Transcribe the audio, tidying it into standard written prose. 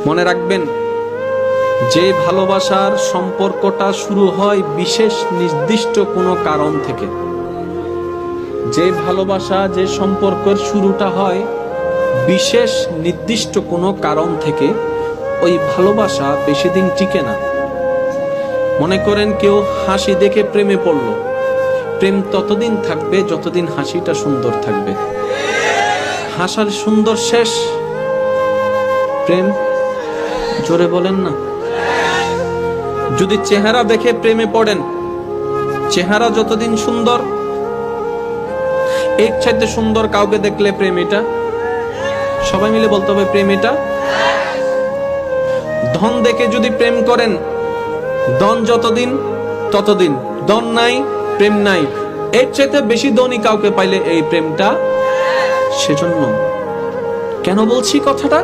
মনে রাখবেন, যে ভালোবাসার সম্পর্কটা শুরু হয় বিশেষ নির্দিষ্ট কোনো কারণ থেকে, যে ভালোবাসা যে সম্পর্কের শুরুটা হয় বিশেষ নির্দিষ্ট কোনো কারণ থেকে, ওই ভালোবাসা বেশি দিন টিকে না। মনে করেন কেউ হাসি দেখে প্রেমে পড়ল, প্রেম ততদিন থাকবে যতদিন হাসিটা সুন্দর থাকবে। হাসার সুন্দর শেষ, প্রেম জোরে বলেন না। যদি চেহারা দেখে প্রেমে পড়েন, চেহারা যতদিন সুন্দর, এর চাইতে সুন্দর কাউকে দেখলে প্রেম এটা, সবাই মিলে বলতে হবে প্রেম এটা। ধন দেখে যদি প্রেম করেন, ধন যতদিন ততদিন, ধন নাই প্রেম নাই, এর চাইতে বেশি ধনী কাউকে পাইলে এই প্রেমটা। সেজন্য কেন বলছি কথাটা?